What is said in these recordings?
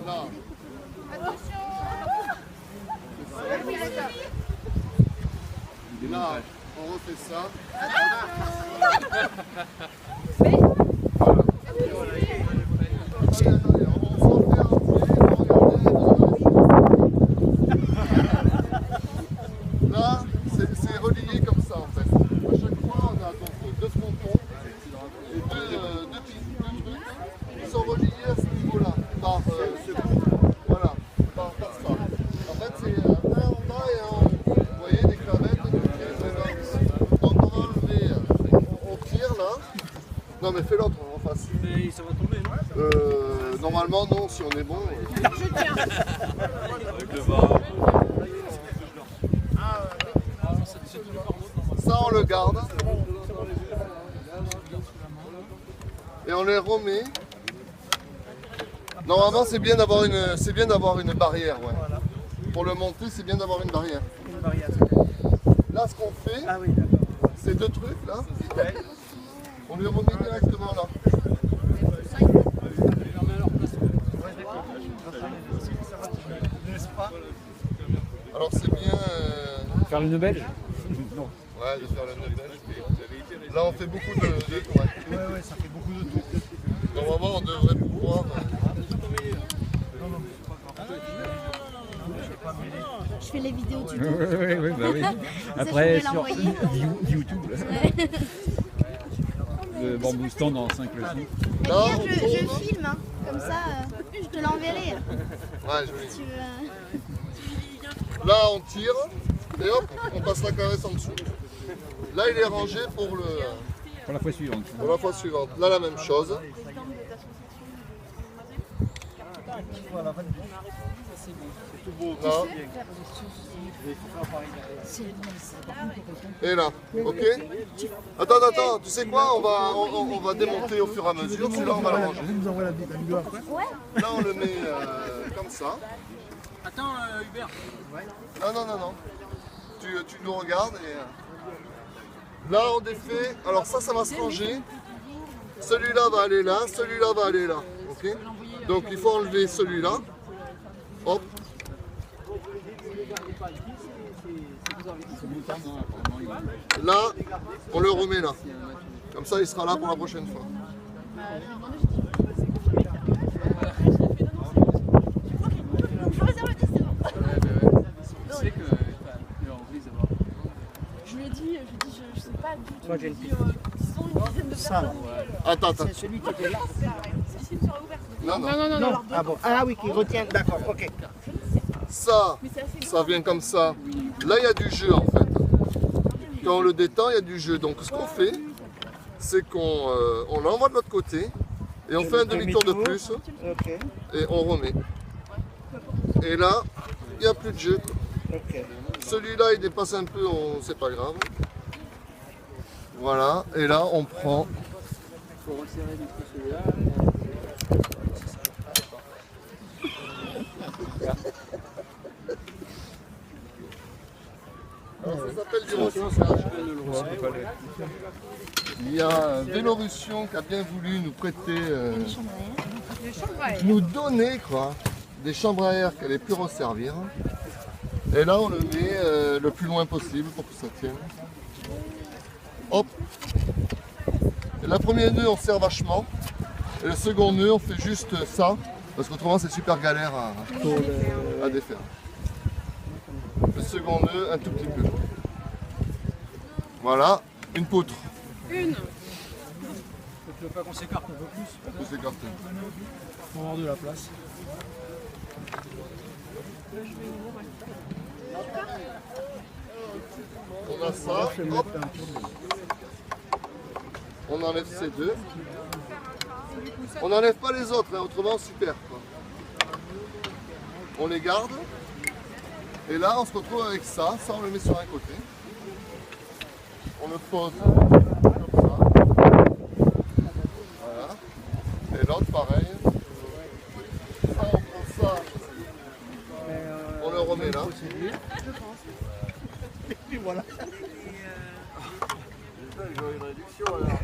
Là. Là, on refait ça. Là, c'est relié comme ça en fait. À chaque fois, on a donc deux frontons et deux trucs qui sont reliés à ce niveau-là par voilà, par ça. En fait, c'est un en bas et un en haut. Vous voyez des clavettes, des pièces, donc on va enlever, on tire là. Non mais fais l'autre en face. Mais ça va tomber, non? Normalement non, si on est bon. Je tiens. Avec le vent. Ça on le garde. Et on les remet. Normalement c'est bien d'avoir une barrière, ouais. Pour le monter, c'est bien d'avoir une barrière. Là ce qu'on fait, ces deux trucs là, on les remet directement là. Alors c'est bien. Faire le nœud belge? Non. Ouais, de faire le nœud belge. Là on fait beaucoup de tours. Ouais, ça fait beaucoup de tours. Normalement on devrait pouvoir. Je fais les vidéos du Oui, bah oui. Après, sur YouTube, le bambou stand en 5 leçons. Là, je filme, hein. Comme ça, je te l'enverrai. Ouais, joli. Si tu veux. Là on tire et hop, on passe la caresse en dessous. Là il est rangé pour Pour la fois suivante. pour la fois suivante. Là la même chose. Là. Et là, ok? Attends, tu sais quoi? On va démonter au fur et à mesure. Celui-là on va le ranger. Je vous envoie la vidéo après. Là on le met comme ça. Attends, Hubert. Non. Tu nous regardes et... Là on défait. Alors ça va se ranger. Celui-là va aller là, celui-là va aller là. Ok? Donc il faut enlever celui-là. Hop. Là, on le remet là. Comme ça il sera là pour la prochaine fois. Je lui ai dit, je sais pas du tout. Moi j'ai une Disons une dizaine de Ça, personnes. Attends. c'est celui qui était là. Si, il sera ouvert. Non. Ah bon. Ah oui, qui retient. D'accord, ok. Ça vient comme ça. Là, il y a du jeu en fait. Quand on le détend, il y a du jeu. Donc, ce qu'on fait, c'est qu'on l'envoie de l'autre côté et on fait un demi-tour de plus Ok, et on remet. Et là, il n'y a plus de jeu. ok. Celui-là, il dépasse un peu, c'est pas grave. Voilà. Et là, on prend. Faut resserrer du coup celui-là. Alors, ça s'appelle du recyclage. Il y a Vélorussion qui a bien voulu nous prêter, nous donner quoi, des chambres à air qu'elle allait plus resservir. Et là on le met le plus loin possible pour que ça tienne. Hop. Et le premier nœud on serre vachement. Et le second nœud on fait juste ça. Parce qu'autrement c'est super galère à défaire. Le second nœud un tout petit peu. Voilà, une poutre. Une. Tu veux pas qu'on s'écarte un peu plus? On peut s'écarter. Pour avoir de la place. On a ça, hop. On enlève ces deux. On n'enlève pas les autres, hein, autrement super. Quoi. On les garde. Et là on se retrouve avec ça, on le met sur un côté. On le pose comme ça. Voilà. Et l'autre pareil. Ça on prend ça. On le remet là. Et puis voilà. Une réduction alors.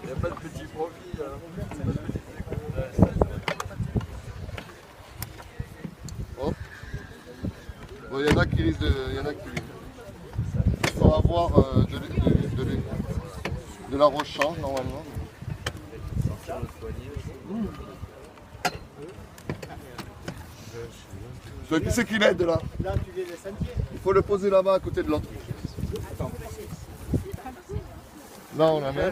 Il n'y a pas de petit profit. il y en a qui lisent il y en a qui lisent. Il faut avoir de la rechange normalement. Qui c'est qui l'aide là? Il faut le poser là-bas à côté de l'autre. Là on la met.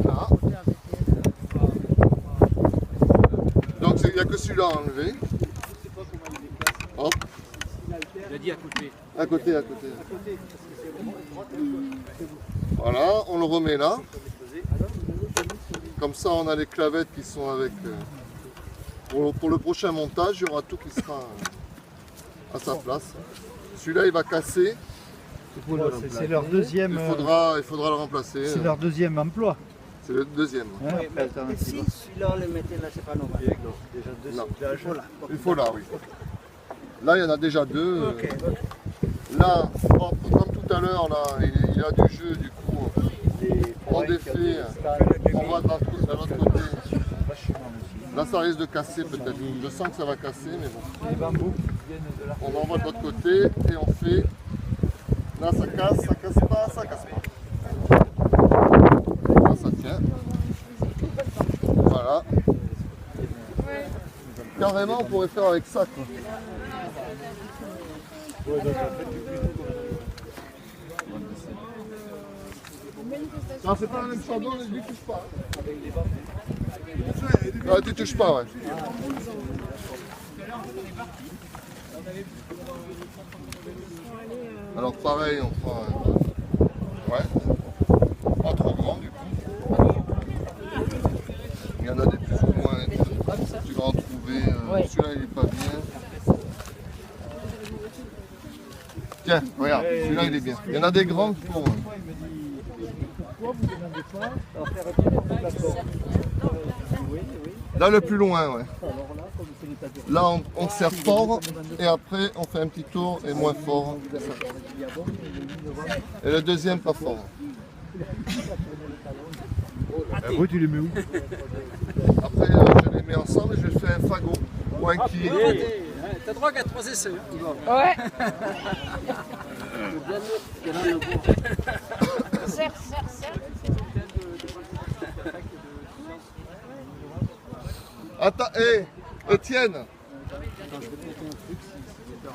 Là. Donc il n'y a que celui-là à enlever. Hop. Il a dit à côté. À côté, à côté. Voilà, on le remet là. Comme ça, on a les clavettes qui sont avec. Pour le prochain montage, il y aura tout qui sera à sa place. Celui-là, il va casser. C'est leur deuxième. Il faudra le remplacer. C'est leur deuxième emploi. C'est le deuxième. Hein, Si celui-là on le mettait là, c'est pas normal. Non. Il faut là, oui. Là, il y en a déjà deux. Là, hop, comme tout à l'heure, là, il y a du jeu, du coup, on défait, on va de l'autre côté. Là, ça risque de casser peut-être. Je sens que ça va casser, mais bon. Les bambous qui viennent de là. On envoie de l'autre côté et on fait. Là, ça casse pas, ça casse pas. Là, ça tient. Voilà. Carrément, on pourrait faire avec ça, quoi. Non, c'est pas la même chandon, ne lui touche pas. Ah, tu touches pas, ouais. Alors pareil, on prend ouais, pas trop grand du coup. Il y en a des plus ou moins. Tu vas en trouver. Celui-là il est pas bien. Tiens, regarde, celui-là il est bien. Il y en a des grands qui font. Là le plus loin, ouais. Là on serre fort et après on fait un petit tour et moins fort. Et le deuxième pas fort. Oui, tu les mets où? Après je les mets ensemble et je fais un fagot ou un quille. T'as droit qu'à 3 essais. Ouais. Serre. Attends, hé, Étienne.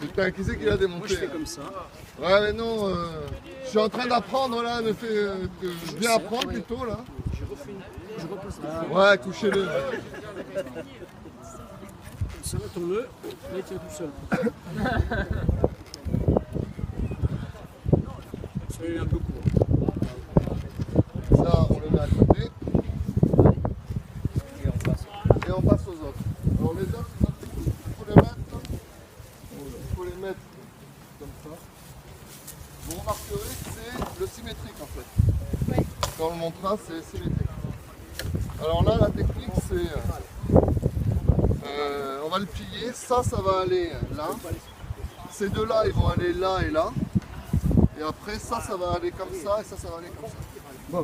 Putain, qui c'est qui l'a démonté? Moi je fais comme ça. Ouais, mais non, je suis en train d'apprendre là, je viens apprendre plutôt là. Je repasse là. Ouais, touchez-le. Ça va ton nœud. Là il tient tout seul. Celui-là est un peu court. Ça, on le met à côté. Et on passe aux autres. Alors les autres, il faut les mettre comme ça. Vous remarquerez que c'est le symétrique en fait. Quand on le montrera, c'est symétrique. Alors là, la technique, c'est... on va le plier. Ça va aller là. Ces deux-là, ils vont aller là et là. Et après, ça va aller comme ça et ça va aller comme ça.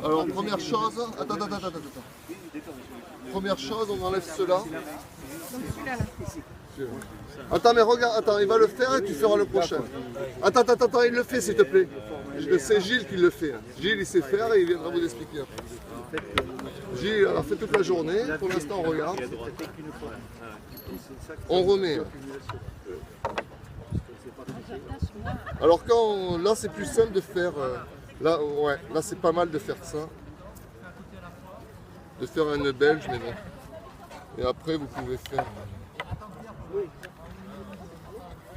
Alors, première chose... Attends. Première chose, on enlève ceux-là. Attends, mais regarde, il va le faire et tu feras le prochain. Attends, il le fait s'il te plaît. C'est Gilles qui le fait. Gilles, il sait faire et il viendra vous expliquer après. Gilles, on a fait toute la journée. Pour l'instant, on regarde. On remet. Alors là, c'est plus simple de faire... là, c'est pas mal de faire ça. De faire un nœud belge, mais bon. Et après, vous pouvez faire...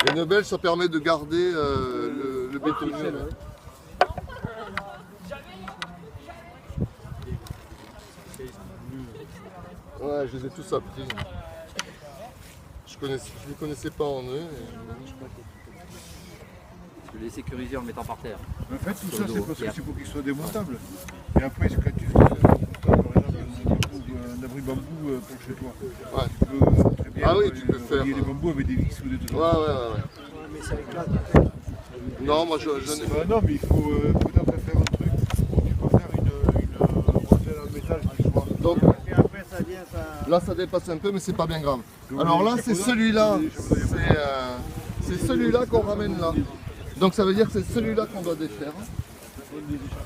Les nœuds belges, ça permet de garder le bétonnier. Ouais, je les ai tous appris. Je ne les connaissais pas en eux. Je les sécuriser en le mettant par terre. En fait, tout ça, c'est parce que c'est pour qu'ils soient démontables. Et après, quand tu fais un abri bambou pour chez toi, Ouais. tu peux très bien tu peux faire. relier les bambous avec des vis ou des trucs. Ouais. Mais ça éclate. Non, moi je n'ai pas. Non, mais il faut peut-être faire un truc où tu peux faire une Là, ça dépasse un peu, mais c'est pas bien grave. Alors là, c'est celui-là. C'est celui-là qu'on ramène là. Donc ça veut dire que c'est celui-là qu'on doit défaire.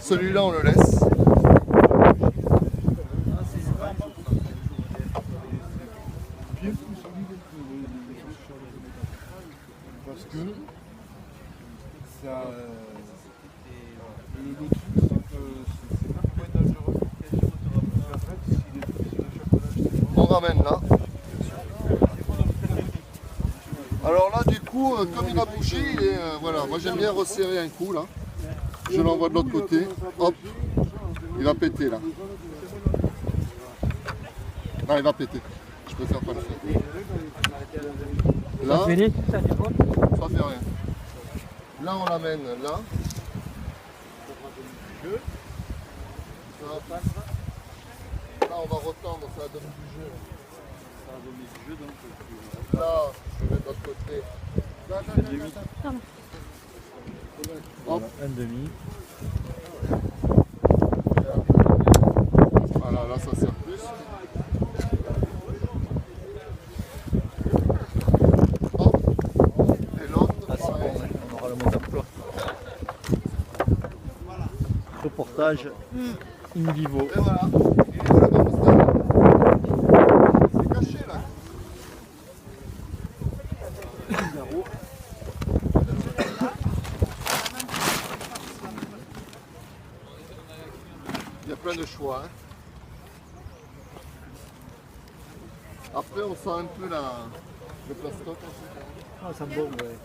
Celui-là, on le laisse. Parce que ça, le truc, c'est que c'est pas moins dangereux. Après, s'il est plus de chocolat, On ramène là. Alors là, du coup, comme il a bougé, voilà, moi j'aime bien resserrer un coup là. Je l'envoie de l'autre côté. Hop, il va péter là. Non, il va péter. Je préfère pas le faire. Là, ça fait rien. Là, on l'amène là. Là, on va retendre, ça donne du jeu. Là, je vais mettre de l'autre côté. Hop. Un demi. Voilà, là, ça sert plus. Hop. Et l'autre, pareil. On aura le mot d'emploi. Reportage in vivo. Et voilà. Il est où la bonne stade? C'est caché là. Il y a plein de choix. Hein. Après, on sent un peu le plastoc. Ah, ça bombe, ouais.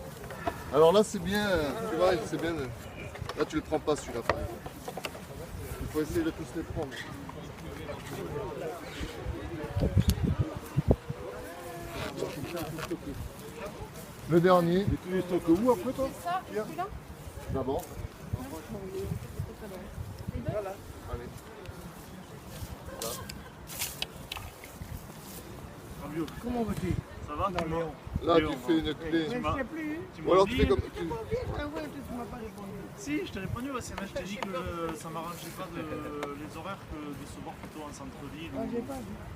Alors là, c'est bien, tu vois, c'est bien. Là, tu le prends pas celui-là, par exemple. Il faut essayer de tous les prendre. Le dernier. Et tu les stockes où après toi? Ça, et celui-là D'abord. Voilà. Allez. Comment vas-tu? Ça va? Là, tu fais une clé. Ou alors tu fais comme tu. Si, je t'ai répondu, ouais, c'est vrai, je t'ai dit que ça m'arrangeait pas les horaires que de se voir plutôt en centre-ville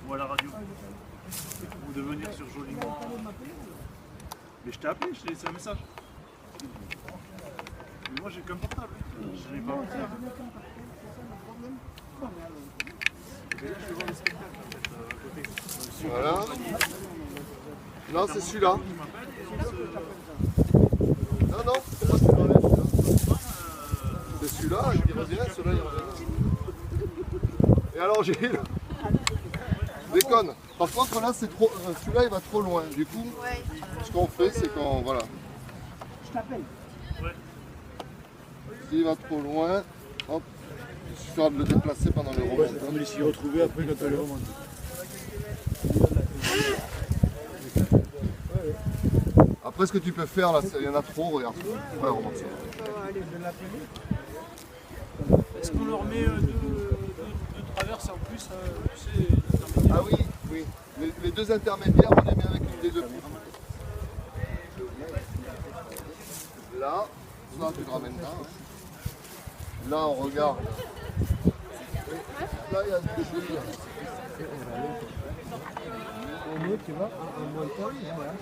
ou à la radio. Ou de venir sur Jolimont. Mais je t'ai appelé, je t'ai laissé un message. Mais moi j'ai qu'un portable, je n'ai pas mon téléphone. Voilà. Non, c'est celui-là. Non, non, c'est pas celui-là. C'est celui-là, il revient, celui-là il revient. Et alors Gilles, déconne. Par contre là c'est trop, celui-là il va trop loin. Du coup, ce qu'on fait c'est qu'on, voilà. Je t'appelle. S'il va trop loin, hop, il suffira de le déplacer pendant le remontage. On va s'y retrouver après quand elle remonte. Après ce que tu peux faire là, il y en a trop, regarde. Ouais, remonte ça. Est-ce qu'on leur met deux traverses en plus tu sais, Ah oui, oui. Les deux intermédiaires, on les met avec une des deux poutres. Là, ça tu le ramènes là. Là on regarde. Là il y a des délires. Tu vois, en montagne, voilà,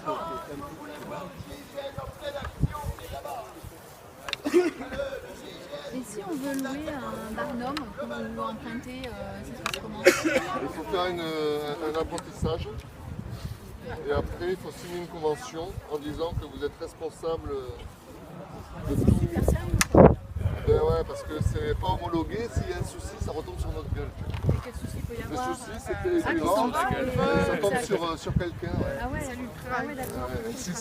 Et si on veut louer un barnum, comment on veut emprunter, ça se passe comment? Il faut faire un apprentissage. Et après, il faut signer une convention en disant que vous êtes responsable de tout. Ben ouais, parce que c'est pas homologué. S'il y a un souci, ça retombe sur notre gueule. Et quel souci peut y Le avoir souci, c'est que les migrants, ça tombe sur quelqu'un. Ouais. Ah ouais, ah ouais, d'accord. Ouais. Si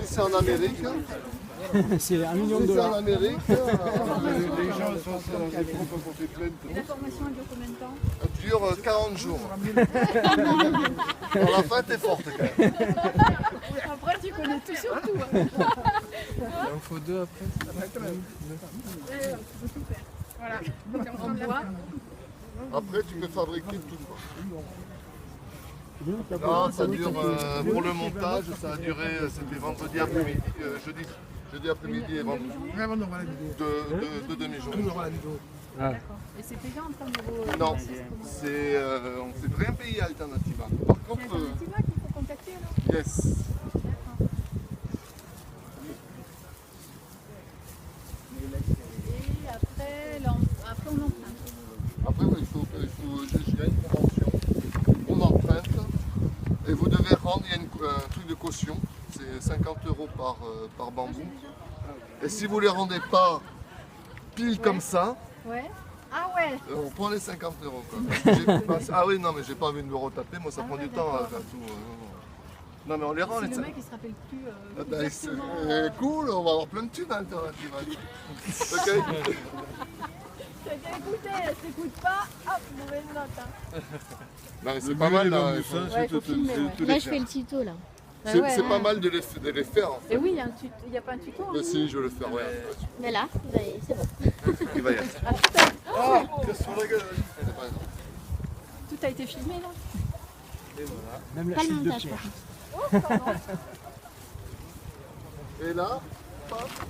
c'est en Amérique, c'est $1 million. si c'est en Amérique, Les gens sont des propres pour faire plainte. Et la formation, elle dure combien de temps? ça dure 40 jours. Pour la fin, t'es forte quand même. Après, tu connais tout sur tout. Il en faut deux après. Tu peux tout faire. Voilà. En bois. Après, tu peux fabriquer tout. Non, ça dure, pour le montage, ça a duré, c'était vendredi après-midi, jeudi après-midi et vendredi, de demi-journée. Ah. D'accord. Et c'est payant entre nouveau Non, c'est on ne fait rien payer à Alternativa. Par C'est contre, Alternativa qu'il faut contacter alors? yes. D'accord. Et après on emprunte. Après, il faut il y a une convention, on emprunte et vous devez rendre, il y a un truc de caution, c'est 50 € par bambou. Et si vous ne les rendez pas pile comme ça, Ouais. Ah ouais. on prend les 50 €. Quoi. Parce que ah oui, non, mais j'ai pas envie de me retaper, moi ça prend du temps à faire tout. Non, mais on les rend les Si le 50. mec il se rappelle plus Ah ben, exactement. c'est cool, on va avoir plein de thunes à Alternativa. Ok. T'as qu'à écouter, elle s'écoute pas, hop, mauvaise note. Hein. Non, mais c'est pas mal là. Ouais, faut filmer, ouais. Là, je fais le tuto, là. C'est Ouais, pas mal de les faire en fait. Et oui, il y a un tuto, il n'y a pas un tuto. Mais hein. si, je vais le faire, ouais. Mais là, c'est bon. Il va y être. Ah, Sur la gueule. C'est pas grave. tout a été filmé là. Même la Pas le chute de montage, pierre. par contre. Oh, pardon. Et là, paf,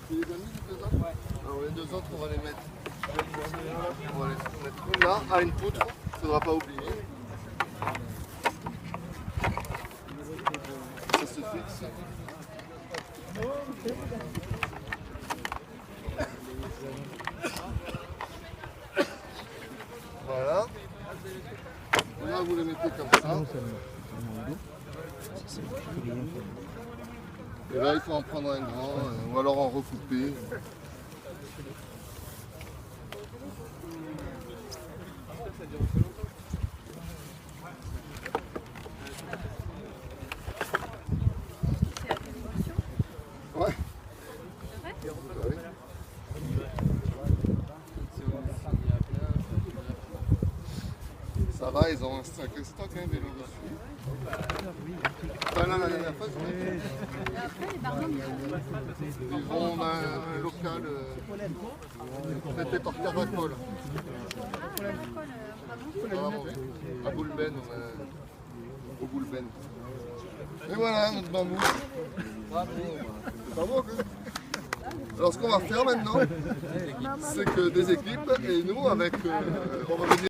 tu les as mis les deux autres? Alors les deux autres, on va les mettre. On va les mettre là, à une poutre, il ne faudra pas oublier. Ça se fixe. Voilà. Et là, vous les mettez comme ça. Et là, il faut en prendre un grand, ou alors en recouper. Ouais. Ça va, ils ont un sacré stock, hein, vélo dessus. Enfin, là, la dernière fois, Et après, les barnums, ils vont dans un local traité par Caracol. Vraiment, oui. À Boulben, au Boulben. Et voilà, notre bambou. C'est pas beau, quoi. Alors, ce qu'on va faire maintenant, c'est que des équipes, et nous, avec, on va venir